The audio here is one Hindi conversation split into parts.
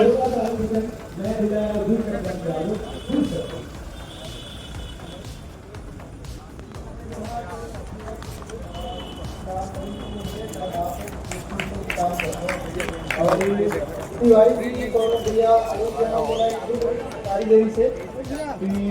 देरी से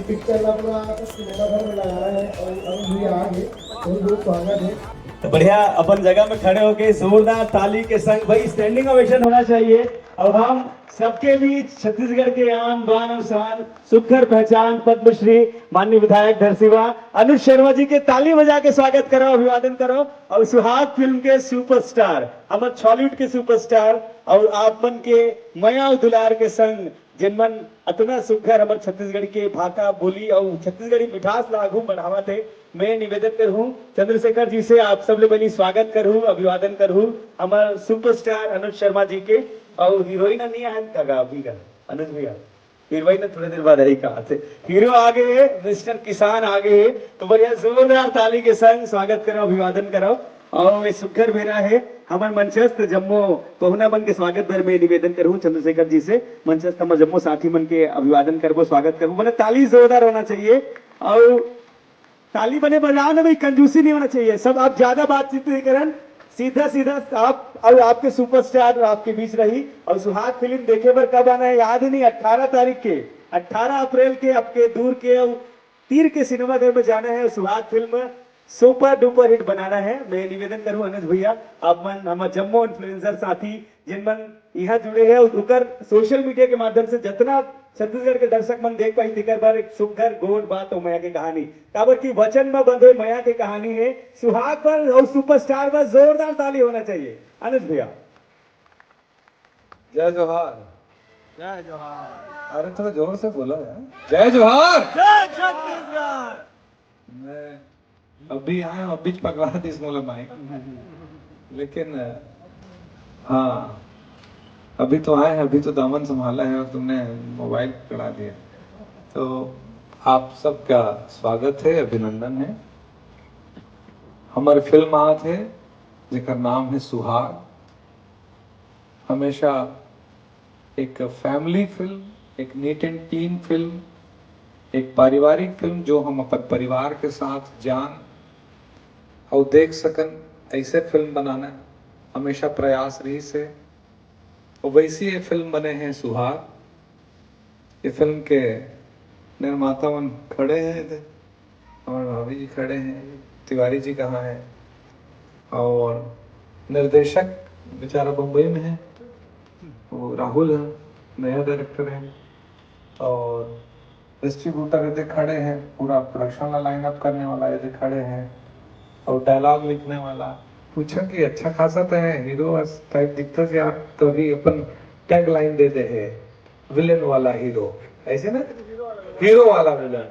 पिक्चर पूरा सिनेमा घर में लगा रहे हैं और अभी भी आगे बहुत बहुत स्वागत है। बढ़िया अपन जगह में खड़े होके जोरदार ताली के संग भाई स्टैंडिंग ओवेशन होना चाहिए। और हम सबके बीच छत्तीसगढ़ के आन बान और शान सुखकर पहचान पद्मश्री माननीय विधायक धरसीवा अनुज शर्मा जी के ताली बजा के स्वागत करो, अभिवादन करो। और सुहाग फिल्म के सुपरस्टार हमर छॉलीवुड के सुपरस्टार और आप मन के मया दुलार के संग जिनमन अतना सुखर हमर छत्तीसगढ़ के भाषा बोली और छत्तीसगढ़ी मिठास लागू बढ़ावा थे। मैं निवेदन करूं चंद्रशेखर जी से आप सब लोग स्वागत करूं, अभिवादन करूं हमारे सुपरस्टार अनुज शर्मा जी के। और हीरोइन नहीं आए अनुज भैया, हीरोइन थोड़ी देर बाद आई कहा से हीरो आ गए, मिस्टर किसान आ गए, तो बढ़िया जोरदार ताली के संग स्वागत करो, अभिवादन करो। और सुखर भेरा है हमारे मंचस्थ जम्मू पहुना मन के स्वागत भर में निवेदन करूं चंद्रशेखर जी से, मंचस्थ हमारे जम्मू साथी मन के अभिवादन करबो, स्वागत करबो। मैंने ताली जोरदार होना चाहिए और ताली बने बजाओ ना भाई, कंजूसी नहीं होना चाहिए। सब आप ज्यादा बातचीत नहीं करें, सीधा सीधा आप और आपके सुपरस्टार और आपके बीच रही। और सुहाग फिल्म देखे पर कब आना है याद ही नहीं, 18 तारीख के 18 अप्रैल के आपके दूर के तीर के सिनेमा घर में जाना है। सुहाग फिल्म सुपर डुपर हिट बनाना है। मैं निवेदन करूं अनुज भैया आप मन हमारे जम्मू इन्फ्लुएंसर साथी जिन मन यहाँ जुड़े हैं और सोशल मीडिया के माध्यम से जितना छत्तीसगढ़ के दर्शक मन देख पाई दिकर बार एक सुखर गोड बात और मया की कहानी काबर की वचन में बंध हुई मया की कहानी है। सुहाग पर और सुपरस्टार पर जोरदार ताली होना चाहिए अनुज भैया। जय जोहार। जय जोहार। अरे थोड़ा जोर से बोलो यार। जय जोहार। जय छत्तीसगढ़। मैं अभी आया अभी पकड़ा थी इस मोला माइक, लेकिन हाँ अभी तो आए हैं, अभी तो दामन संभाला है और तुमने मोबाइल पकड़ा दिया, तो आप सबका स्वागत है, अभिनंदन है। हमारे फिल्म आत है जिसका नाम है सुहाग। हमेशा एक फैमिली फिल्म, एक नीट एंड क्लीन फिल्म, एक पारिवारिक फिल्म जो हम अपन परिवार के साथ जान और देख सकन ऐसे फिल्म बनाना हमेशा प्रयास रही से, और वैसी ये फिल्म बने हैं सुहाग। ये फिल्म के निर्माता मन खड़े हैं इधर, और भाभी जी खड़े हैं, तिवारी जी कहाँ हैं, और निर्देशक बेचारा बम्बई में है, वो राहुल है, नया डायरेक्टर है, और डिस्ट्रीब्यूटर इधर खड़े हैं, पूरा प्रोडक्शन का लाइनअप करने वाला इधर खड़े हैं, और डायलॉग लिखने वाला। पूछा कि अच्छा खासा तो है, हीरो टाइप दिखता है आप, तो अभी अपन टैग लाइन देते हैं विलेन वाला हीरो, ऐसे ना, हीरो वाला विलन।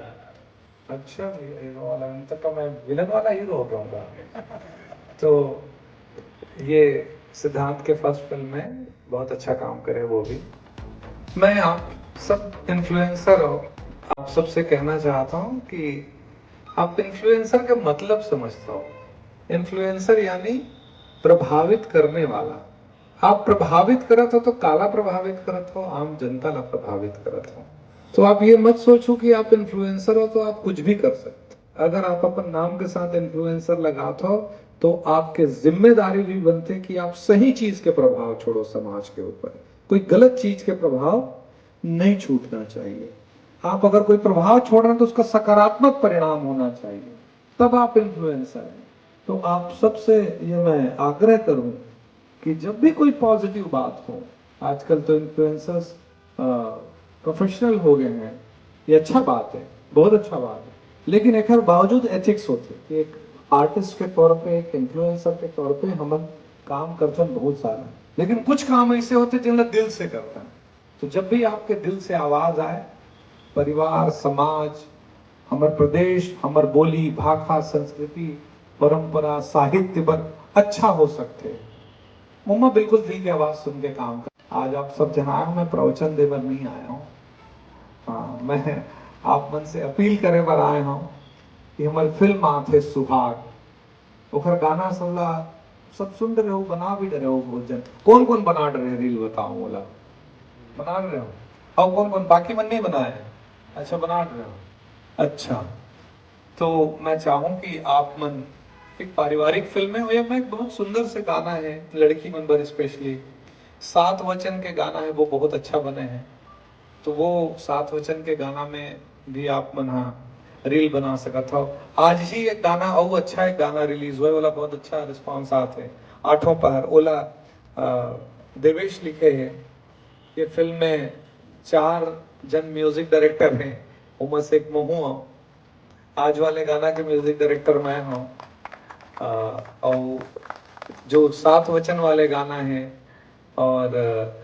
अच्छा हीरो वाला विलन, तो मैं विलन वाला हीरो हो जाऊंगा। तो ये सिद्धांत के फर्स्ट फिल्म में बहुत अच्छा काम करे वो भी। मैं आप सब इन्फ्लुएंसर हो, आप सबसे कहना चाहता हूँ कि आप इन्फ्लुएंसर का मतलब समझता हो। इन्फ्लुएंसर यानी प्रभावित करने वाला। आप प्रभावित करत हो तो काला प्रभावित करत हो, आम जनता ला प्रभावित करत हो। तो आप ये मत सोचो कि आप इन्फ्लुएंसर हो तो आप कुछ भी कर सकते। अगर आप अपन नाम के साथ इन्फ्लुएंसर लगाते हो तो आपके जिम्मेदारी भी बनते कि आप सही चीज के प्रभाव छोड़ो समाज के ऊपर, कोई गलत चीज के प्रभाव नहीं छूटना चाहिए। आप अगर कोई प्रभाव छोड़ रहे हैं तो उसका सकारात्मक परिणाम होना चाहिए, तब आप इन्फ्लुएंसर हैं। तो आप सबसे ये मैं आग्रह करूं कि जब भी कोई पॉजिटिव बात हो, आजकल तो इन्फ्लुएंसर्स प्रोफेशनल हो गए हैं, ये अच्छा बात है, बहुत अच्छा बात है, लेकिन एक बावजूद एथिक्स होते कि एक आर्टिस्ट के तौर पे, एक इन्फ्लुएंसर के तौर पे हम काम करते हैं बहुत सारा, लेकिन कुछ काम ऐसे होते जिन्हें दिल से करते हैं। तो जब भी आपके दिल से आवाज आए, परिवार, समाज, हमारे प्रदेश, हमारे बोली, भाषा, संस्कृति, परंपरा, साहित्य पर अच्छा हो सकते, मम्मा बिल्कुल दिल की आवाज सुन के काम कर। आज आप सब जना, मैं प्रवचन देवर नहीं आया हूँ, मैं आप मन से अपील करे पर आए हूँ कि हमारी फिल्म आते सुहाग, ओखर गाना सब सुन रहे हो, बना भी रहे हो भोजन। कौन कौन बना रहे रील बताओ बोला? बना रहे हो? और कौन कौन, बाकी मन नहीं बनाए हैं? अच्छा बना रहे हो, अच्छा। तो मैं चाहूँ कि आप मन, एक पारिवारिक फिल्म है, और एक बहुत सुंदर से गाना है लड़की मन पर स्पेशली, 7 वचन के गाना है, वो बहुत अच्छा बने हैं। तो वो 7 वचन के गाना में भी आप मन हाँ रील बना सकत हो। आज ही एक गाना और अच्छा, एक गाना रिलीज हुए वाला, बहुत अच्छा रिस्पांस आते, 8वां पहर ओला, देवेश लिखे है। ये फिल्म में 4 जन म्यूजिक डायरेक्टर हैं, उनमें से एक मैं हूँ। आज वाले गाना के म्यूजिक डायरेक्टर मैं हूँ। और जो 7 वचन वाले गाना है, और